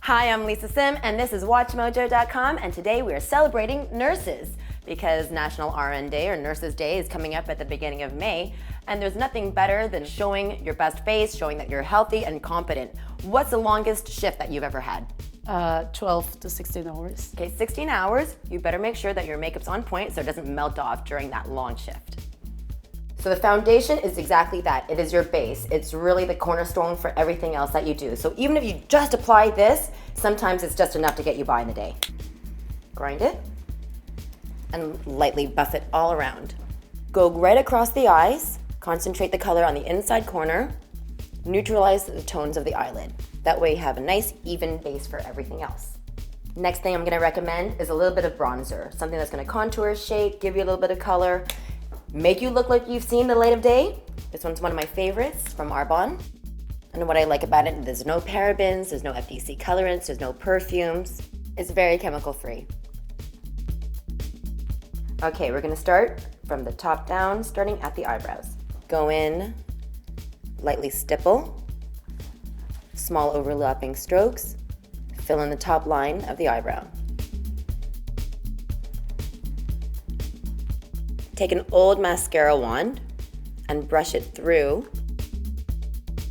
Hi, I'm Lisa Sim, and this is WatchMojo.com, and today we are celebrating nurses because National RN Day, or Nurses Day, is coming up at the beginning of May, and there's nothing better than showing your best face, showing that you're healthy and competent. What's the longest shift that you've ever had? 12 to 16 hours. Okay, 16 hours. You better make sure that your makeup's on point so it doesn't melt off during that long shift. So the foundation is exactly that. It is your base. It's really the cornerstone for everything else that you do. So even if you just apply this, sometimes it's just enough to get you by in the day. Grind it and lightly buff it all around. Go right across the eyes, concentrate the color on the inside corner, neutralize the tones of the eyelid. That way you have a nice even base for everything else. Next thing I'm gonna recommend is a little bit of bronzer, something that's gonna contour, shape, give you a little bit of color, make you look like you've seen the light of day. This one's one of my favorites from Arbonne. And what I like about it, there's no parabens, there's no FDC colorants, there's no perfumes. It's very chemical free. Okay, we're gonna start from the top down, starting at the eyebrows. Go in, lightly stipple, small overlapping strokes, fill in the top line of the eyebrow. Take an old mascara wand and brush it through.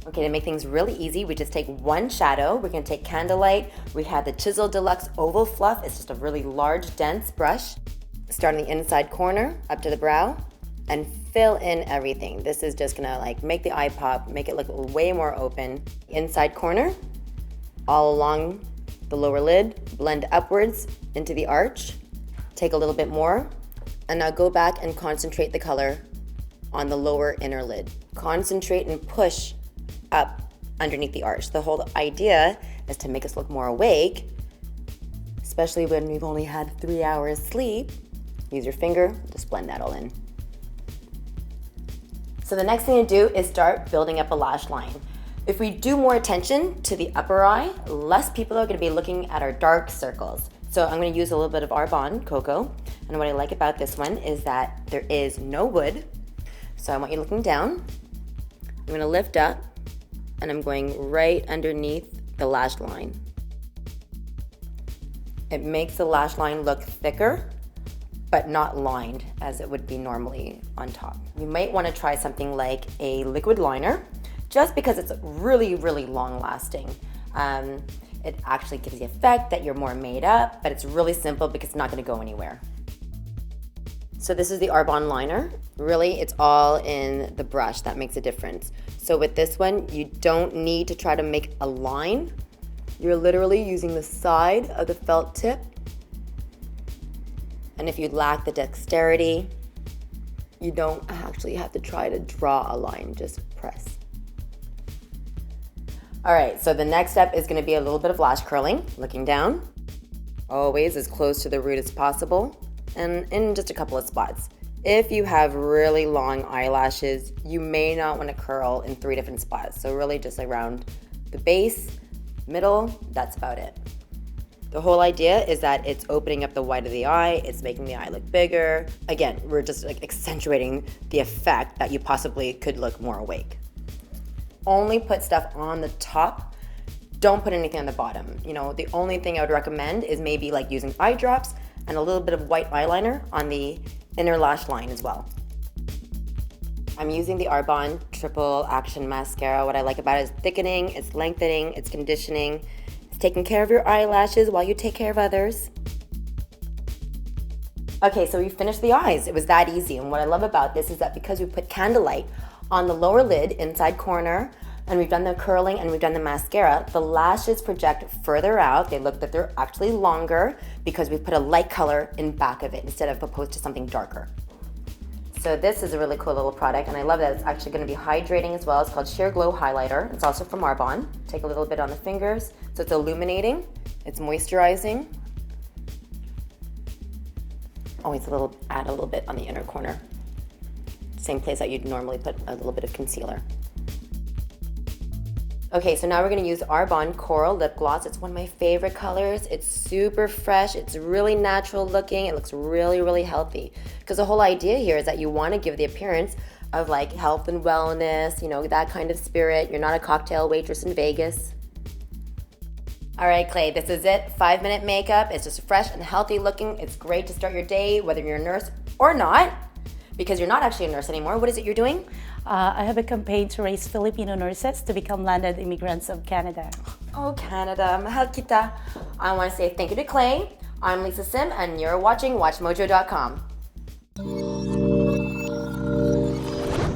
Okay, to make things really easy, we just take one shadow. We're gonna take Candlelight. We have the Chisel Deluxe Oval Fluff. It's just a really large, dense brush. Start on the inside corner, up to the brow, and fill in everything. This is just gonna make the eye pop, make it look way more open. Inside corner, all along the lower lid, blend upwards into the arch. Take a little bit more. And now go back and concentrate the color on the lower inner lid. Concentrate and push up underneath the arch. The whole idea is to make us look more awake, especially when we've only had 3 hours sleep. Use your finger, just blend that all in. So the next thing to do is start building up a lash line. If we do more attention to the upper eye, less people are gonna be looking at our dark circles. So I'm gonna use a little bit of Arbonne Cocoa. And what I like about this one is that there is no wood. So I want you looking down. I'm gonna lift up and I'm going right underneath the lash line. It makes the lash line look thicker, but not lined as it would be normally on top. You might wanna try something like a liquid liner, just because it's really, really long lasting. It actually gives the effect that you're more made up, but it's really simple because it's not gonna go anywhere. So this is the Arbonne liner. Really, it's all in the brush that makes a difference. So with this one, you don't need to try to make a line. You're literally using the side of the felt tip. And if you lack the dexterity, you don't actually have to try to draw a line, just press. All right, so the next step is gonna be a little bit of lash curling, looking down. Always as close to the root as possible, and in just a couple of spots. If you have really long eyelashes, you may not wanna curl in 3 different spots. So really just around the base, middle, that's about it. The whole idea is that it's opening up the white of the eye, it's making the eye look bigger. Again, we're just accentuating the effect that you possibly could look more awake. Only put stuff on the top. Don't put anything on the bottom. You know, the only thing I would recommend is maybe using eye drops and a little bit of white eyeliner on the inner lash line as well. I'm using the Arbonne Triple Action Mascara. What I like about it is thickening, it's lengthening, it's conditioning, it's taking care of your eyelashes while you take care of others. Okay, so we finished the eyes. It was that easy. And what I love about this is that because we put Candlelight on the lower lid, inside corner, and we've done the curling and we've done the mascara, the lashes project further out. They look that they're actually longer because we've put a light color in back of it instead of opposed to something darker. So this is a really cool little product, and I love that it's actually gonna be hydrating as well. It's called Sheer Glow Highlighter. It's also from Arbonne. Take a little bit on the fingers. So it's illuminating, it's moisturizing. Always add a little bit on the inner corner. Same place that you'd normally put a little bit of concealer. Okay, so now we're gonna use Arbonne Coral Lip Gloss. It's one of my favorite colors. It's super fresh, it's really natural looking, it looks really, really healthy. Because the whole idea here is that you wanna give the appearance of health and wellness, that kind of spirit. You're not a cocktail waitress in Vegas. All right, Clay, this is it. 5-minute makeup. It's just fresh and healthy looking. It's great to start your day, whether you're a nurse or not, because you're not actually a nurse anymore. What is it you're doing? I have a campaign to raise Filipino nurses to become landed immigrants of Canada. Oh, Canada, mahal kita. I want to say thank you to Clay. I'm Lisa Sim, and you're watching WatchMojo.com.